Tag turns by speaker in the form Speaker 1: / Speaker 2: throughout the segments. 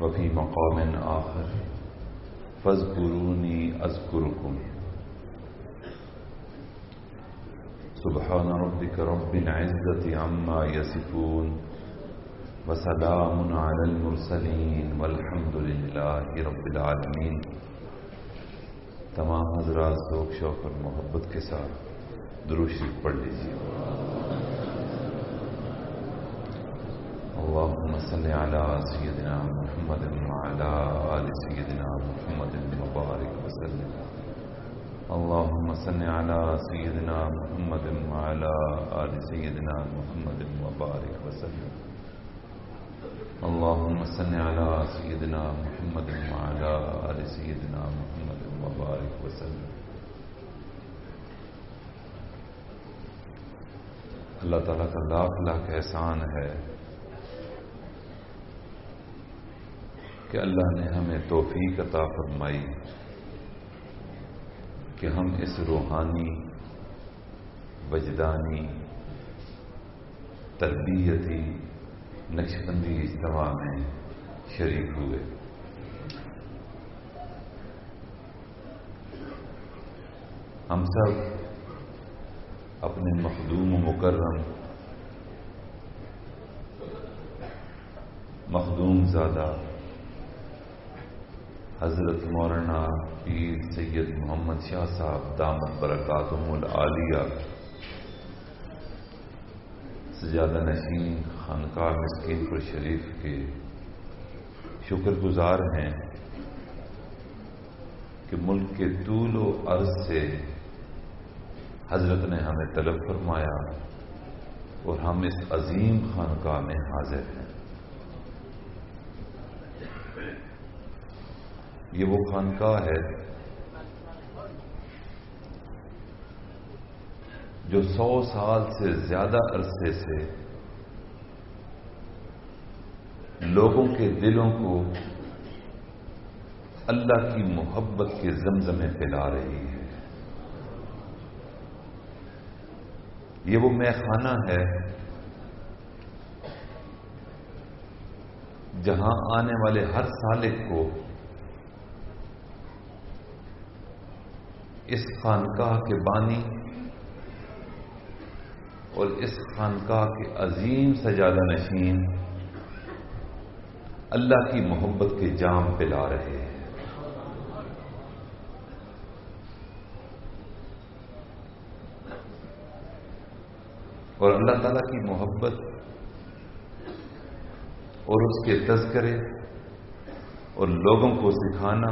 Speaker 1: وفي مقام آخر فاذكروني أذكركم سبحان ربك رب العزة عما يصفون وسلام على المرسلين والحمد لله رب العالمين۔ تمام حضرات ذوق شوق اور محبت کے ساتھ درود شریف پڑھ لیجیے۔ اللهم صل على سيدنا محمد وعلى آل سيدنا محمد وبارك وسلم۔ اللهم صل على سيدنا محمد وعلى آل سيدنا محمد وبارك وسلم۔ اللهم صل على سيدنا محمد وعلى آل سيدنا محمد وبارك وسلم۔ اللہ تعالیٰ کا لاکھ لاکھ احسان ہے کہ اللہ نے ہمیں توفیق عطا فرمائی کہ ہم اس روحانی وجدانی تربیتی نقشبندی اجتماع میں شریک ہوئے۔ ہم سب اپنے مخدوم و مکرم مخدوم زادہ حضرت مولانا پیر سید محمد شاہ صاحب دامت برکاتہم العالیہ سجادہ نشین خانقاہ مسکین پور شریف کے شکر گزار ہیں کہ ملک کے طول و عرض سے حضرت نے ہمیں طلب فرمایا اور ہم اس عظیم خانقاہ میں حاضر ہیں۔ یہ وہ خانقاہ ہے جو 100 سال سے زیادہ عرصے سے لوگوں کے دلوں کو اللہ کی محبت کے زمزمے پلا رہی ہے۔ یہ وہ میخانہ ہے جہاں آنے والے ہر سالک کو اس خانقاہ کے بانی اور اس خانقاہ کے عظیم سجادہ نشین اللہ کی محبت کے جام پلا رہے ہیں۔ اور اللہ تعالیٰ کی محبت اور اس کے تذکرے اور لوگوں کو سکھانا،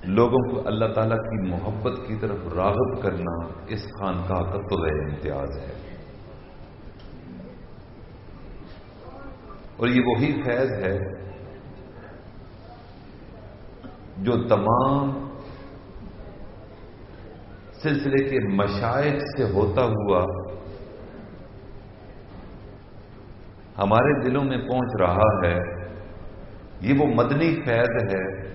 Speaker 1: لوگوں کو اللہ تعالیٰ کی محبت کی طرف راغب کرنا اس خانقاہ کا طلوع امتیاز ہے۔ اور یہ وہی فیض ہے جو تمام سلسلے کے مشائخ سے ہوتا ہوا ہمارے دلوں میں پہنچ رہا ہے۔ یہ وہ مدنی فیض ہے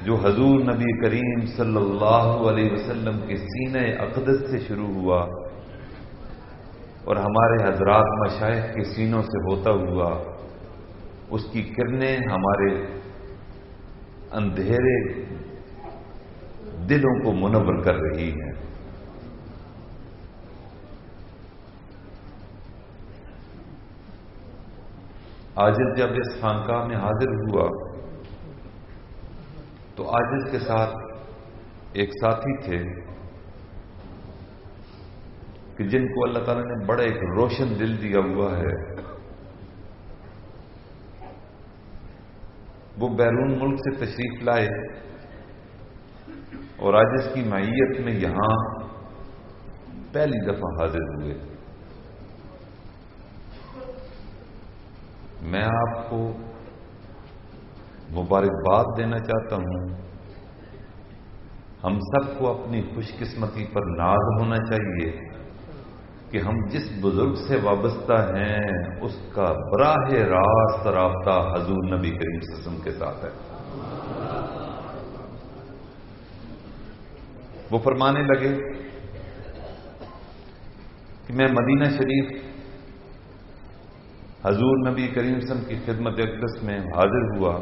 Speaker 1: جو حضور نبی کریم صلی اللہ علیہ وسلم کے سینہ اقدس سے شروع ہوا اور ہمارے حضرات مشائخ کے سینوں سے ہوتا ہوا اس کی کرنیں ہمارے اندھیرے دلوں کو منور کر رہی ہیں۔ عاجز جب اس خانقاہ میں حاضر ہوا تو عاجز کے ساتھ ایک ساتھی تھے کہ جن کو اللہ تعالیٰ نے بڑا ایک روشن دل دیا ہوا ہے۔ وہ بیرون ملک سے تشریف لائے اور عاجز کی معیت میں یہاں پہلی دفعہ حاضر ہوئے۔ میں آپ کو مبارکباد دینا چاہتا ہوں۔ ہم سب کو اپنی خوش قسمتی پر ناز ہونا چاہیے کہ ہم جس بزرگ سے وابستہ ہیں اس کا براہ راست رابطہ حضور نبی کریم صلی اللہ علیہ وسلم کے ساتھ ہے۔ وہ فرمانے لگے کہ میں مدینہ شریف حضور نبی کریم صلی اللہ علیہ وسلم کی خدمت اقدس میں حاضر ہوا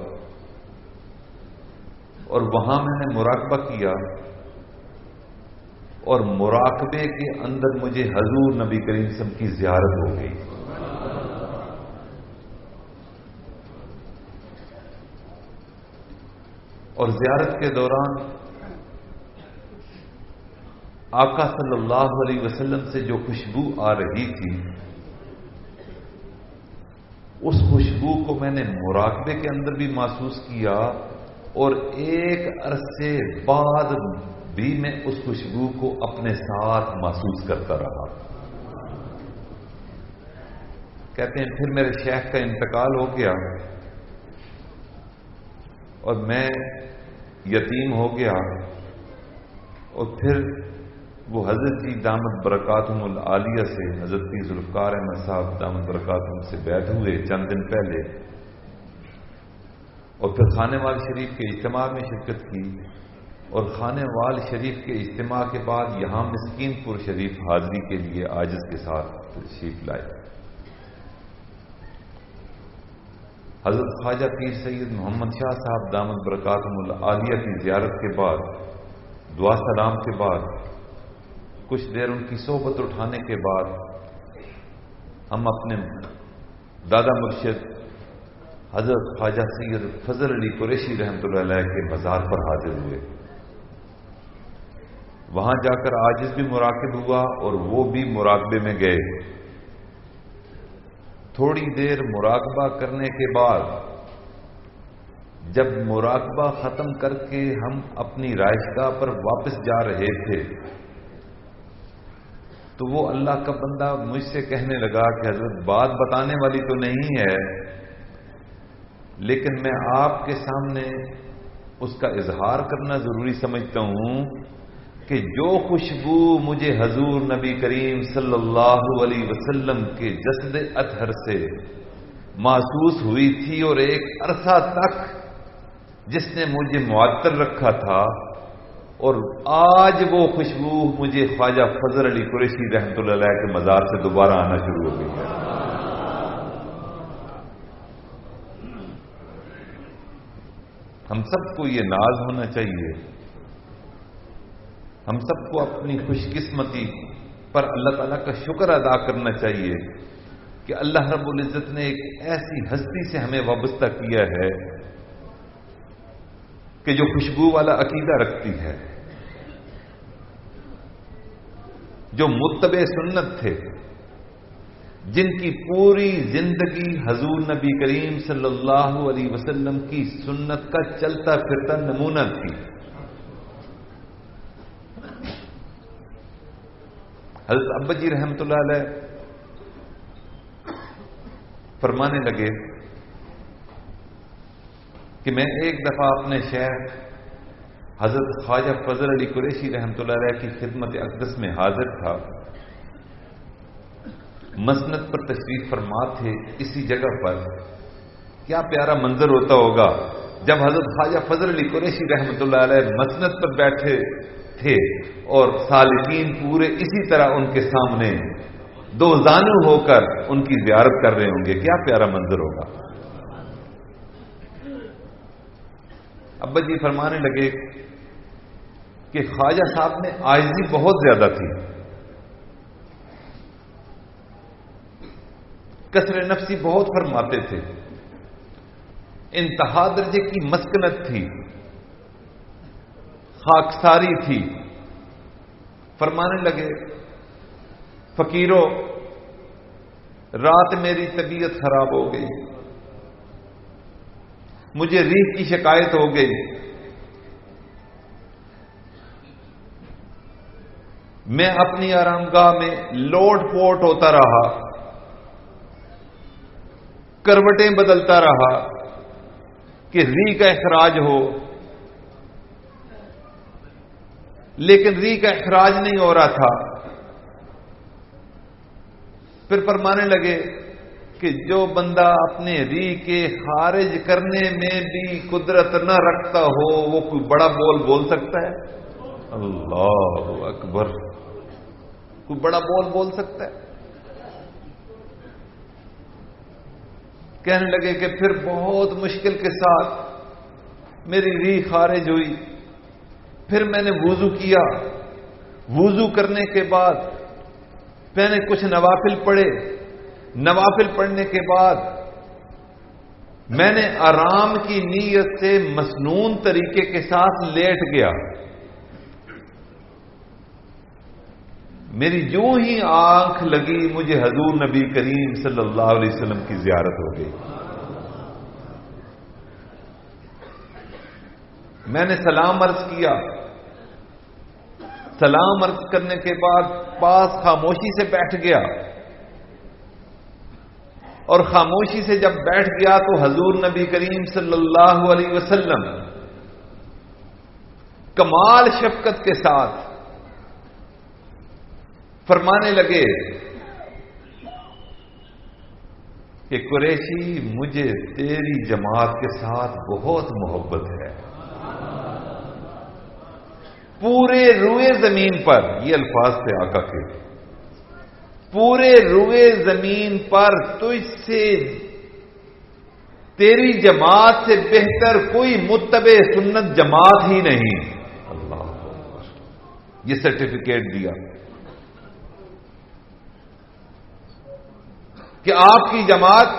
Speaker 1: اور وہاں میں نے مراقبہ کیا، اور مراقبے کے اندر مجھے حضور نبی کریم صلی اللہ علیہ وسلم کی زیارت ہو گئی۔ اور زیارت کے دوران آقا صلی اللہ علیہ وسلم سے جو خوشبو آ رہی تھی، اس خوشبو کو میں نے مراقبے کے اندر بھی محسوس کیا، اور ایک عرصے بعد بھی میں اس خوشبو کو اپنے ساتھ محسوس کرتا رہا۔ کہتے ہیں پھر میرے شیخ کا انتقال ہو گیا اور میں یتیم ہو گیا، اور پھر وہ حضرت جی دامت برکاتہم العالیہ سے حضرت پیر ذوالفقار احمد صاحب دامت برکاتہم سے بیعت ہوئے چند دن پہلے، اور پھر خانے وال شریف کے اجتماع میں شرکت کی، اور خانے وال شریف کے اجتماع کے بعد یہاں مسکین پور شریف حاضری کے لیے عاجز کے ساتھ تشریف لائے۔ حضرت خواجہ پیر سید محمد شاہ صاحب دامت برکاتہم العالیہ کی زیارت کے بعد، دعا سلام کے بعد، کچھ دیر ان کی صحبت اٹھانے کے بعد ہم اپنے دادا مرشد حضرت خواجہ سید فضل علی قریشی رحمۃ اللہ علیہ کے مزار پر حاضر ہوئے۔ وہاں جا کر عاجز بھی مراقب ہوا اور وہ بھی مراقبے میں گئے۔ تھوڑی دیر مراقبہ کرنے کے بعد جب مراقبہ ختم کر کے ہم اپنی رہائشگاہ پر واپس جا رہے تھے تو وہ اللہ کا بندہ مجھ سے کہنے لگا کہ حضرت بات بتانے والی تو نہیں ہے، لیکن میں آپ کے سامنے اس کا اظہار کرنا ضروری سمجھتا ہوں کہ جو خوشبو مجھے حضور نبی کریم صلی اللہ علیہ وسلم کے جسد اطہر سے محسوس ہوئی تھی اور ایک عرصہ تک جس نے مجھے معطل رکھا تھا، اور آج وہ خوشبو مجھے خواجہ فضل علی قریشی رحمۃ اللہ علیہ کے مزار سے دوبارہ آنا شروع ہو گئی ہے۔ ہم سب کو یہ ناز ہونا چاہیے، ہم سب کو اپنی خوش قسمتی پر اللہ تعالیٰ کا شکر ادا کرنا چاہیے کہ اللہ رب العزت نے ایک ایسی ہستی سے ہمیں وابستہ کیا ہے کہ جو خوشبو والا عقیدہ رکھتی ہے، جو متبع سنت تھے، جن کی پوری زندگی حضور نبی کریم صلی اللہ علیہ وسلم کی سنت کا چلتا پھرتا نمونہ تھی۔ حضرت ابا جی رحمۃ اللہ علیہ فرمانے لگے کہ میں ایک دفعہ اپنے شیخ حضرت خواجہ فضل علی قریشی رحمۃ اللہ علیہ کی خدمت اقدس میں حاضر تھا، مسند پر تشریف فرما تھے۔ اسی جگہ پر کیا پیارا منظر ہوتا ہوگا جب حضرت خواجہ فضل علی قریشی رحمۃ اللہ علیہ مسند پر بیٹھے تھے اور سالکین پورے اسی طرح ان کے سامنے دو زانو ہو کر ان کی زیارت کر رہے ہوں گے، کیا پیارا منظر ہوگا۔ ابا جی فرمانے لگے کہ خواجہ صاحب میں عاجزی بہت زیادہ تھی، کسر نفسی بہت فرماتے تھے، انتہا درجے کی مسکنت تھی، خاکساری تھی۔ فرمانے لگے فقیرو، رات میری طبیعت خراب ہو گئی، مجھے ریح کی شکایت ہو گئی، میں اپنی آرامگاہ میں لوٹ پوٹ ہوتا رہا، کروٹیں بدلتا رہا کہ ریح کا اخراج ہو، لیکن ریح کا اخراج نہیں ہو رہا تھا۔ پھر فرمانے لگے کہ جو بندہ اپنے ریح کے خارج کرنے میں بھی قدرت نہ رکھتا ہو وہ کوئی بڑا بول سکتا ہے؟ اللہ اکبر، کوئی بڑا بول سکتا ہے؟ کہنے لگے کہ پھر بہت مشکل کے ساتھ میری ریح خارج ہوئی، پھر میں نے وضو کیا، وضو کرنے کے بعد میں نے کچھ نوافل پڑھے، نوافل پڑھنے کے بعد میں نے آرام کی نیت سے مسنون طریقے کے ساتھ لیٹ گیا، میری جو ہی آنکھ لگی مجھے حضور نبی کریم صلی اللہ علیہ وسلم کی زیارت ہو گئی۔ میں نے سلام عرض کیا، سلام عرض کرنے کے بعد پاس خاموشی سے بیٹھ گیا، اور خاموشی سے جب بیٹھ گیا تو حضور نبی کریم صلی اللہ علیہ وسلم کمال شفقت کے ساتھ فرمانے لگے کہ قریشی، مجھے تیری جماعت کے ساتھ بہت محبت ہے، پورے روئے زمین پر، یہ الفاظ تھے آقا کے، پورے روئے زمین پر تجھ سے، تیری جماعت سے بہتر کوئی متبع سنت جماعت ہی نہیں۔ اللہ اکبر، یہ سرٹیفکیٹ دیا کہ آپ کی جماعت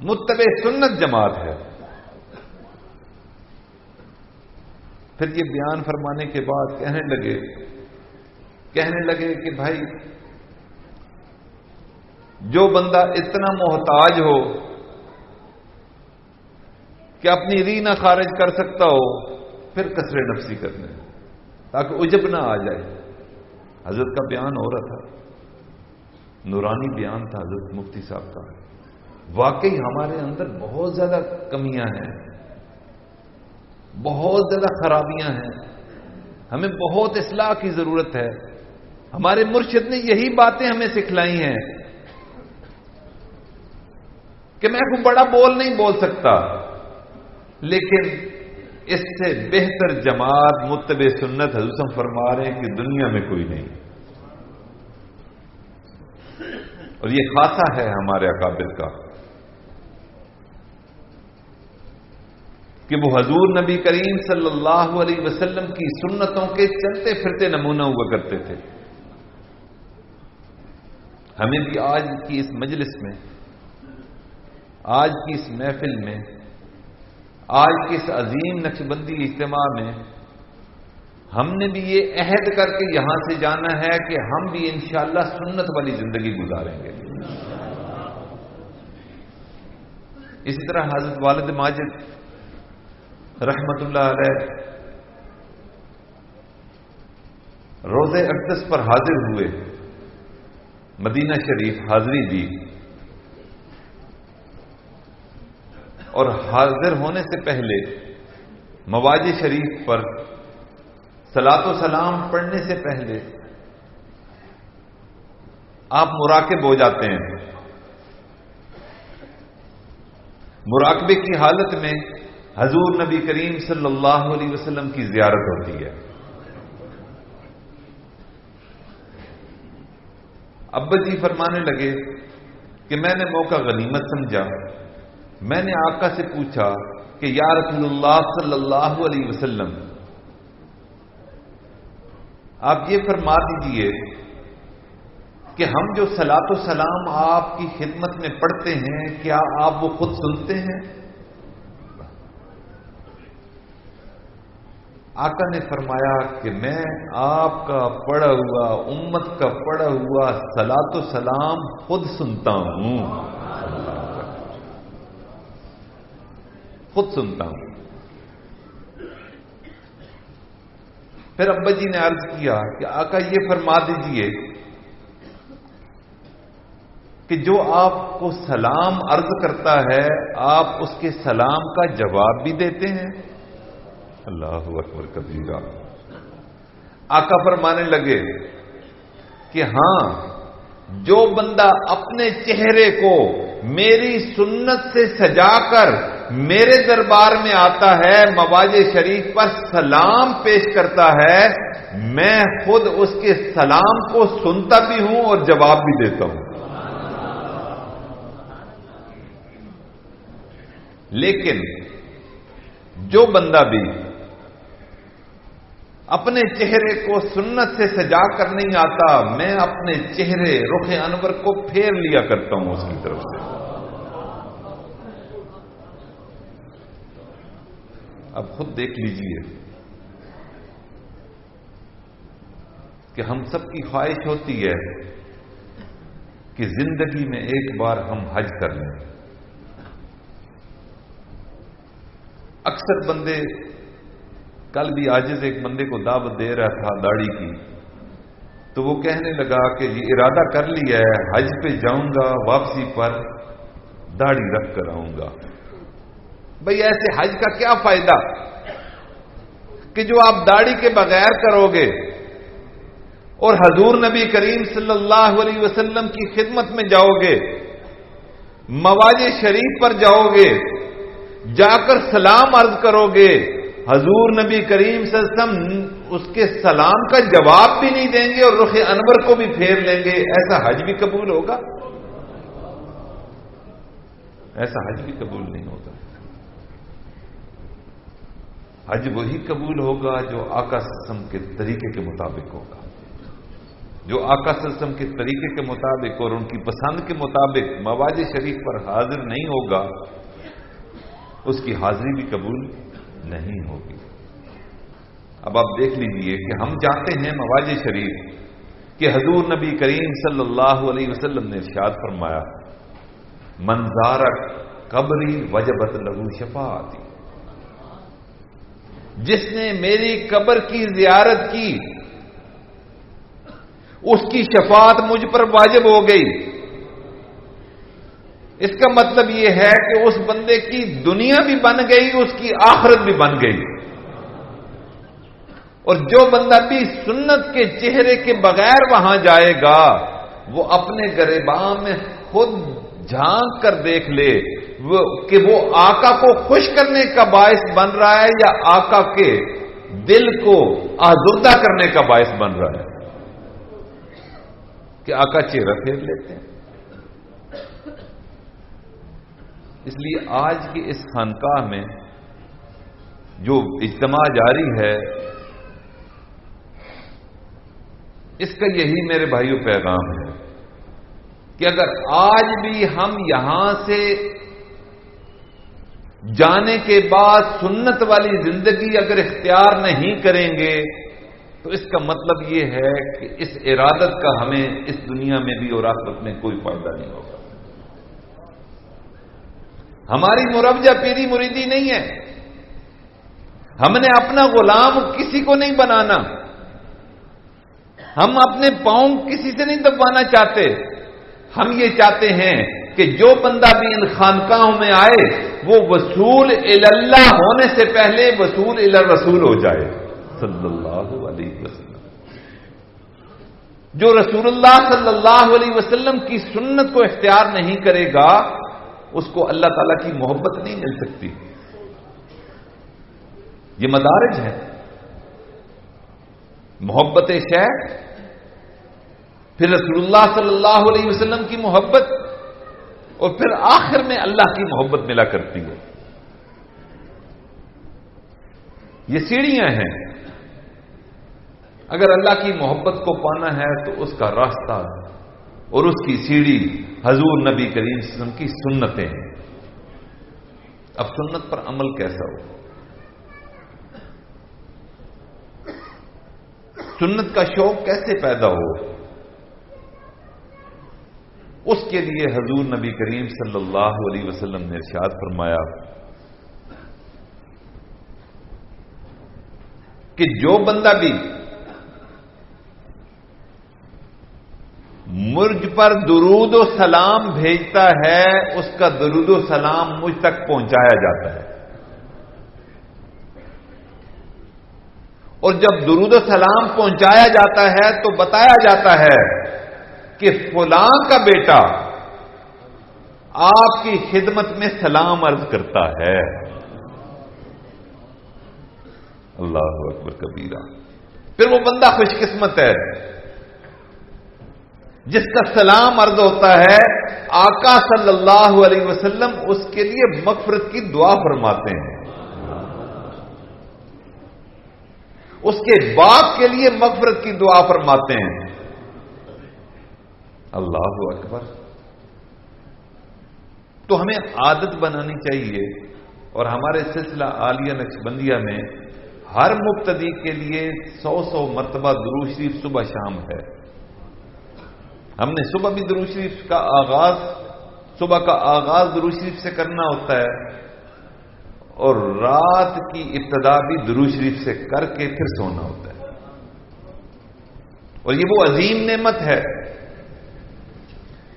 Speaker 1: متبع سنت جماعت ہے۔ پھر یہ بیان فرمانے کے بعد کہنے لگے کہ بھائی، جو بندہ اتنا محتاج ہو کہ اپنی ریح نہ خارج کر سکتا ہو، پھر کسر نفسی کرنے تاکہ عجب نہ آ جائے۔ حضرت کا بیان ہو رہا تھا، نورانی بیان تھا حضرت مفتی صاحب کا۔ واقعی ہمارے اندر بہت زیادہ کمیاں ہیں، بہت زیادہ خرابیاں ہیں، ہمیں بہت اصلاح کی ضرورت ہے۔ ہمارے مرشد نے یہی باتیں ہمیں سکھلائی ہیں کہ میں کوئی بڑا بول نہیں بول سکتا، لیکن اس سے بہتر جماعت متبع سنت حضرت فرما رہے ہیں کہ دنیا میں کوئی نہیں، اور یہ خاصہ ہے ہمارے اکابر کا کہ وہ حضور نبی کریم صلی اللہ علیہ وسلم کی سنتوں کے چلتے پھرتے نمونہ ہوا کرتے تھے۔ ہمیں بھی آج کی اس مجلس میں، آج کی اس محفل میں، آج کی اس عظیم نقشبندی اجتماع میں ہم نے بھی یہ عہد کر کے یہاں سے جانا ہے کہ ہم بھی انشاءاللہ سنت والی زندگی گزاریں گے۔ اسی طرح حضرت والد ماجد رحمت اللہ علیہ روزے اقدس پر حاضر ہوئے، مدینہ شریف حاضری دی، اور حاضر ہونے سے پہلے مواجہ شریف پر صلاۃ و سلام پڑھنے سے پہلے آپ مراقب ہو جاتے ہیں۔ مراقبے کی حالت میں حضور نبی کریم صلی اللہ علیہ وسلم کی زیارت ہوتی ہے۔ ابا جی فرمانے لگے کہ میں نے موقع غنیمت سمجھا، میں نے آقا سے پوچھا کہ یا رسول اللہ صلی اللہ علیہ وسلم، آپ یہ فرما دیجئے کہ ہم جو صلاۃ و سلام آپ کی خدمت میں پڑھتے ہیں، کیا آپ وہ خود سنتے ہیں؟ آقا نے فرمایا کہ میں آپ کا پڑھا ہوا، امت کا پڑھا ہوا صلاۃ و سلام خود سنتا ہوں، خود سنتا ہوں۔ پھر ابا جی نے عرض کیا کہ آقا یہ فرما دیجئے کہ جو آپ کو سلام عرض کرتا ہے، آپ اس کے سلام کا جواب بھی دیتے ہیں؟ اللہ اکبر کبیرہ۔ آقا فرمانے لگے کہ ہاں، جو بندہ اپنے چہرے کو میری سنت سے سجا کر میرے دربار میں آتا ہے، مواجہ شریف پر سلام پیش کرتا ہے، میں خود اس کے سلام کو سنتا بھی ہوں اور جواب بھی دیتا ہوں۔ لیکن جو بندہ بھی اپنے چہرے کو سنت سے سجا کر نہیں آتا، میں اپنے چہرے رخ انور کو پھیر لیا کرتا ہوں اس کی طرف سے۔ اب خود دیکھ لیجئے کہ ہم سب کی خواہش ہوتی ہے کہ زندگی میں ایک بار ہم حج کر لیں۔ اکثر بندے، کل بھی عاجز ایک بندے کو دعوت دے رہا تھا داڑھی کی، تو وہ کہنے لگا کہ یہ ارادہ کر لیا ہے حج پہ جاؤں گا، واپسی پر داڑھی رکھ کر آؤں گا۔ بھئی ایسے حج کا کیا فائدہ کہ جو آپ داڑھی کے بغیر کرو گے اور حضور نبی کریم صلی اللہ علیہ وسلم کی خدمت میں جاؤ گے، مواج شریف پر جاؤ گے، جا کر سلام عرض کرو گے، حضور نبی کریم صلی اللہ علیہ وسلم اس کے سلام کا جواب بھی نہیں دیں گے اور رخ انور کو بھی پھیر لیں گے، ایسا حج بھی قبول ہوگا؟ ایسا حج بھی قبول نہیں ہوگا۔ حج وہی قبول ہوگا جو آقا صلی اللہ علیہ وسلم کے طریقے کے مطابق ہوگا، جو آقا صلی اللہ علیہ وسلم کے طریقے کے مطابق اور ان کی پسند کے مطابق مواج شریف پر حاضر نہیں ہوگا، اس کی حاضری بھی قبول نہیں ہوگی۔ اب آپ دیکھ لیجئے کہ ہم جانتے ہیں مواج شریف کہ حضور نبی کریم صلی اللہ علیہ وسلم نے ارشاد فرمایا، من زار قبری وجبت لہو شفاعتی، جس نے میری قبر کی زیارت کی اس کی شفاعت مجھ پر واجب ہو گئی۔ اس کا مطلب یہ ہے کہ اس بندے کی دنیا بھی بن گئی، اس کی آخرت بھی بن گئی۔ اور جو بندہ بھی سنت کے چہرے کے بغیر وہاں جائے گا، وہ اپنے گریباں میں خود جھانک کر دیکھ لے کہ وہ آقا کو خوش کرنے کا باعث بن رہا ہے یا آقا کے دل کو آزردہ کرنے کا باعث بن رہا ہے، کہ آقا چہرہ پھیر لیتے ہیں۔ اس لیے آج کی اس خانقاہ میں جو اجتماع جاری ہے، اس کا یہی میرے بھائیوں پیغام ہے کہ اگر آج بھی ہم یہاں سے جانے کے بعد سنت والی زندگی اگر اختیار نہیں کریں گے تو اس کا مطلب یہ ہے کہ اس ارادت کا ہمیں اس دنیا میں بھی اور آخرت میں کوئی فائدہ نہیں ہوگا۔ ہماری مروجہ پیری مریدی نہیں ہے، ہم نے اپنا غلام کسی کو نہیں بنانا، ہم اپنے پاؤں کسی سے نہیں دبوانا چاہتے۔ ہم یہ چاہتے ہیں کہ جو بندہ بھی ان خانقاہوں میں آئے وہ وصول اللہ ہونے سے پہلے وصول الرسول ہو جائے صلی اللہ علیہ وسلم۔ جو رسول اللہ صلی اللہ علیہ وسلم کی سنت کو اختیار نہیں کرے گا، اس کو اللہ تعالیٰ کی محبت نہیں مل سکتی۔ یہ مدارج ہے، محبت شیخ، پھر رسول اللہ صلی اللہ علیہ وسلم کی محبت، اور پھر آخر میں اللہ کی محبت ملا کرتی ہے۔ یہ سیڑھیاں ہیں، اگر اللہ کی محبت کو پانا ہے تو اس کا راستہ اور اس کی سیڑھی حضور نبی کریم صلی اللہ علیہ وسلم کی سنتیں ہیں۔ اب سنت پر عمل کیسا ہو؟ سنت کا شوق کیسے پیدا ہو؟ اس کے لیے حضور نبی کریم صلی اللہ علیہ وسلم نے ارشاد فرمایا کہ جو بندہ بھی مجھ پر درود و سلام بھیجتا ہے اس کا درود و سلام مجھ تک پہنچایا جاتا ہے، اور جب درود و سلام پہنچایا جاتا ہے تو بتایا جاتا ہے کہ فلاں کا بیٹا آپ کی خدمت میں سلام عرض کرتا ہے۔ اللہ اکبر کبیرہ۔ پھر وہ بندہ خوش قسمت ہے جس کا سلام عرض ہوتا ہے، آقا صلی اللہ علیہ وسلم اس کے لیے مغفرت کی دعا فرماتے ہیں، اس کے باپ کے لیے مغفرت کی دعا فرماتے ہیں۔ اللہ اکبر۔ تو ہمیں عادت بنانی چاہیے، اور ہمارے سلسلہ عالیہ نقشبندیہ میں ہر مبتدی کے لیے 100 مرتبہ درود شریف صبح شام ہے۔ ہم نے صبح بھی درود شریف کا آغاز، صبح کا آغاز درود شریف سے کرنا ہوتا ہے، اور رات کی ابتدا بھی درود شریف سے کر کے پھر سونا ہوتا ہے۔ اور یہ وہ عظیم نعمت ہے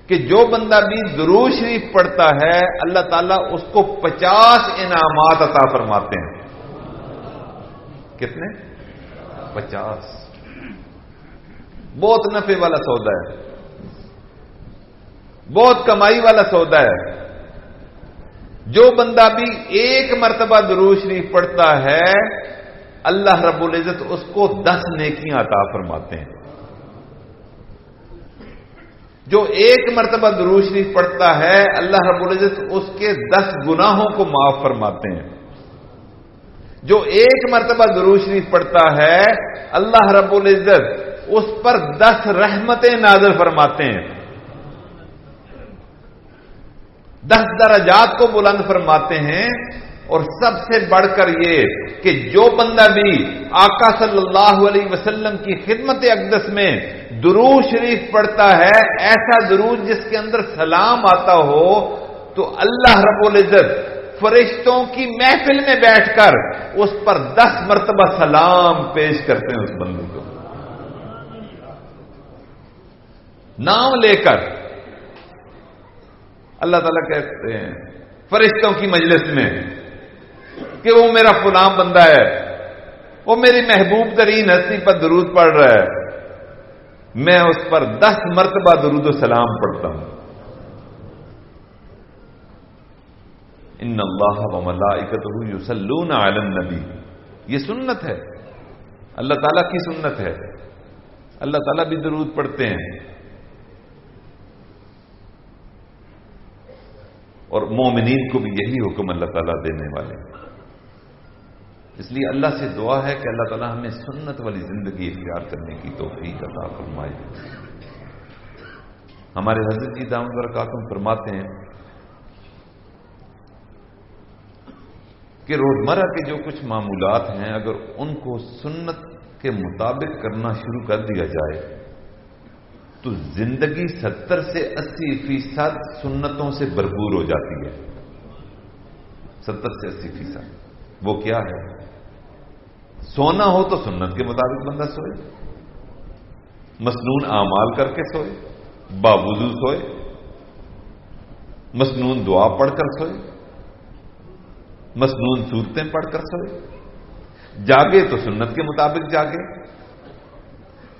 Speaker 1: کہ جو بندہ بھی درود شریف پڑھتا ہے، اللہ تعالیٰ اس کو 50 انعامات عطا فرماتے ہیں۔ کتنے؟ 50۔ بہت نفع والا سودا ہے، بہت کمائی والا سودا ہے۔ جو بندہ بھی ایک مرتبہ درود شریف پڑھتا ہے، اللہ رب العزت اس کو 10 نیکیاں عطا فرماتے ہیں۔ جو ایک مرتبہ درود شریف پڑھتا ہے، اللہ رب العزت اس کے 10 گناہوں کو معاف فرماتے ہیں۔ جو ایک مرتبہ درود شریف پڑھتا ہے، اللہ رب العزت اس پر 10 رحمتیں نازل فرماتے ہیں، 10 درجات کو بلند فرماتے ہیں۔ اور سب سے بڑھ کر یہ کہ جو بندہ بھی آقا صلی اللہ علیہ وسلم کی خدمت اقدس میں درود شریف پڑھتا ہے، ایسا درود جس کے اندر سلام آتا ہو، تو اللہ رب العزت فرشتوں کی محفل میں بیٹھ کر اس پر 10 مرتبہ سلام پیش کرتے ہیں اس بندے کو، نام لے کر۔ اللہ تعالیٰ کہتے ہیں فرشتوں کی مجلس میں کہ وہ میرا فلاں بندہ ہے، وہ میری محبوب ترین ہستی پر درود پڑھ رہا ہے، میں اس پر 10 مرتبہ درود و سلام پڑھتا ہوں۔ ان اللہ وملائکتہ یصلون علی النبی، یہ سنت ہے، اللہ تعالیٰ کی سنت ہے، اللہ تعالیٰ بھی درود پڑھتے ہیں، اور مومنین کو بھی یہی حکم اللہ تعالیٰ دینے والے۔ اس لیے اللہ سے دعا ہے کہ اللہ تعالیٰ ہمیں سنت والی زندگی اختیار کرنے کی توفیق عطا فرمائے۔ ہمارے حضرت جی دامت برکاتہم فرماتے ہیں کہ روزمرہ کے جو کچھ معمولات ہیں، اگر ان کو سنت کے مطابق کرنا شروع کر دیا جائے تو زندگی 70 سے 80% سنتوں سے بھرپور ہو جاتی ہے۔ 70 سے 80%۔ وہ کیا ہے؟ سونا ہو تو سنت کے مطابق بندہ سوئے، مسنون اعمال کر کے سوئے، باوضو سوئے، مسنون دعا پڑھ کر سوئے، مسنون صورتیں پڑھ کر سوئے، جاگے تو سنت کے مطابق جاگے،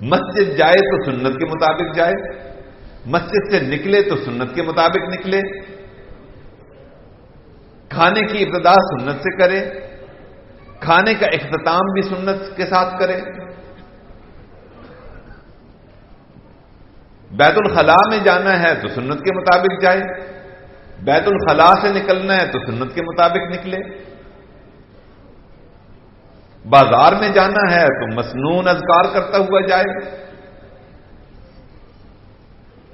Speaker 1: مسجد جائے تو سنت کے مطابق جائے، مسجد سے نکلے تو سنت کے مطابق نکلے، کھانے کی ابتدا سنت سے کرے، کھانے کا اختتام بھی سنت کے ساتھ کرے، بیت الخلاء میں جانا ہے تو سنت کے مطابق جائے، بیت الخلاء سے نکلنا ہے تو سنت کے مطابق نکلے، بازار میں جانا ہے تو مسنون اذکار کرتا ہوا جائے۔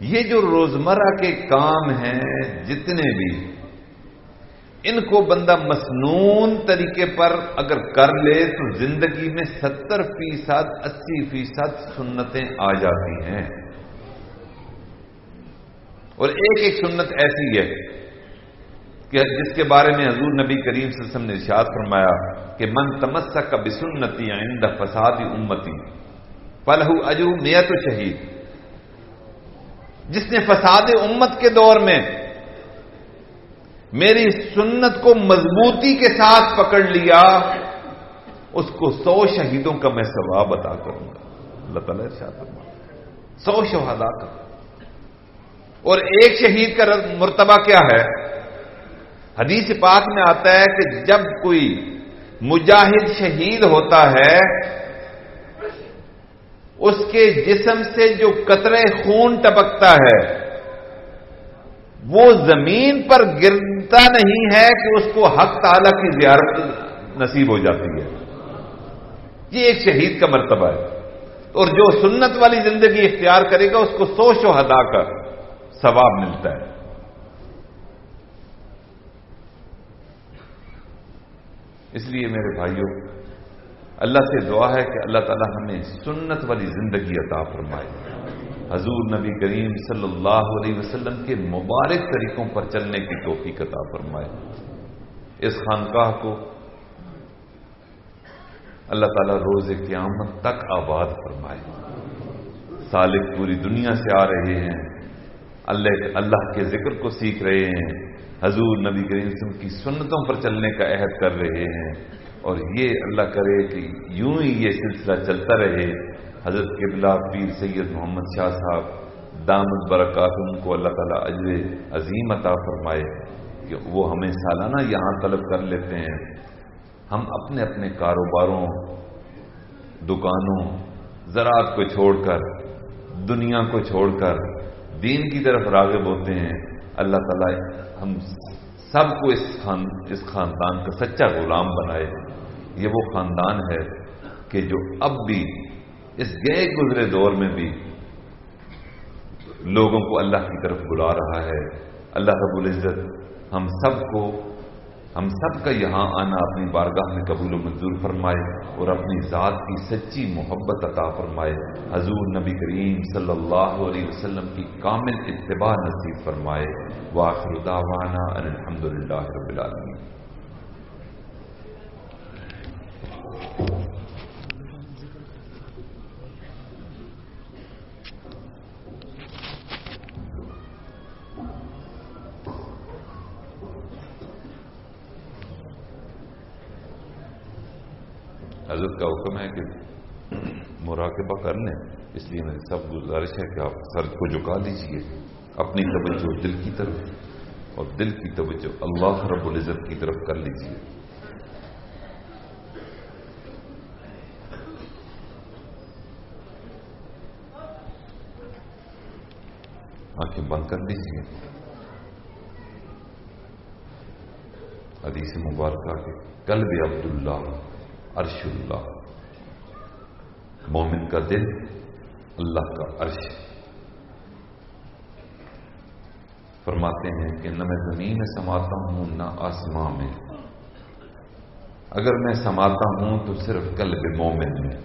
Speaker 1: یہ جو روزمرہ کے کام ہیں جتنے بھی، ان کو بندہ مسنون طریقے پر اگر کر لے تو زندگی میں 70% 80% سنتیں آ جاتی ہیں۔ اور ایک ایک سنت ایسی ہے کہ جس کے بارے میں حضور نبی کریم صلی اللہ علیہ وسلم نے ارشاد فرمایا کہ من تمسک بسنتی عند فساد امتی فلہ اجر 100 شہید، جس نے فساد امت کے دور میں میری سنت کو مضبوطی کے ساتھ پکڑ لیا، اس کو 100 شہیدوں کا میں ثواب عطا کروں گا۔ اللہ تعالیٰ ارشاد فرمایا 100 شہداء کا۔ اور ایک شہید کا مرتبہ کیا ہے؟ حدیث پاک میں آتا ہے کہ جب کوئی مجاہد شہید ہوتا ہے اس کے جسم سے جو قطرے خون ٹپکتا ہے وہ زمین پر گرتا نہیں ہے کہ اس کو حق تعالی کی زیارت نصیب ہو جاتی ہے. یہ ایک شہید کا مرتبہ ہے. اور جو سنت والی زندگی اختیار کرے گا اس کو 100 شہداء کا ثواب ملتا ہے. اس لیے میرے بھائیوں، اللہ سے دعا ہے کہ اللہ تعالی ہمیں سنت والی زندگی عطا فرمائے. حضور نبی کریم صلی اللہ علیہ وسلم کے مبارک طریقوں پر چلنے کی توفیق عطا فرمائے. اس خانقاہ کو اللہ تعالیٰ روز قیامت تک آباد فرمائے. سالک پوری دنیا سے آ رہے ہیں، اللہ کے ذکر کو سیکھ رہے ہیں، حضور نبی کریم صلی اللہ علیہ وسلم کی سنتوں پر چلنے کا عہد کر رہے ہیں. اور یہ اللہ کرے کہ یوں ہی یہ سلسلہ چلتا رہے. حضرت قبلہ پیر سید محمد شاہ صاحب دامت برکاتہم کو اللہ تعالیٰ اجر عظیم عطا فرمائے کہ وہ ہمیں سالانہ یہاں طلب کر لیتے ہیں. ہم اپنے اپنے کاروباروں، دکانوں، زراعت کو چھوڑ کر، دنیا کو چھوڑ کر دین کی طرف راغب ہوتے ہیں. اللہ تعالیٰ ہم سب کو اس خاندان کا سچا غلام بنائے. یہ وہ خاندان ہے کہ جو اب بھی اس گئے گزرے دور میں بھی لوگوں کو اللہ کی طرف بلا رہا ہے. اللہ رب العزت ہم سب کا یہاں آنا اپنی بارگاہ میں قبول و منظور فرمائے اور اپنی ذات کی سچی محبت عطا فرمائے. حضور نبی کریم صلی اللہ علیہ وسلم کی کامل اتباع نصیب فرمائے. وآخر دعوانا ان الحمد للہ رب العالمین. حضرت کا حکم ہے کہ مراقبہ کر لیں، اس لیے میری سب گزارش ہے کہ آپ سر کو جھکا لیجئے، اپنی توجہ دل کی طرف اور دل کی توجہ اللہ رب العزت کی طرف کر لیجئے. آنکھیں بند کر لیجئے. حدیث مبارکہ کے قلب عبداللہ عرش اللہ، مومن کا دل اللہ کا عرش. فرماتے ہیں کہ نہ میں زمین میں سماتا ہوں نہ آسمان میں، اگر میں سماتا ہوں تو صرف قلب مومن میں.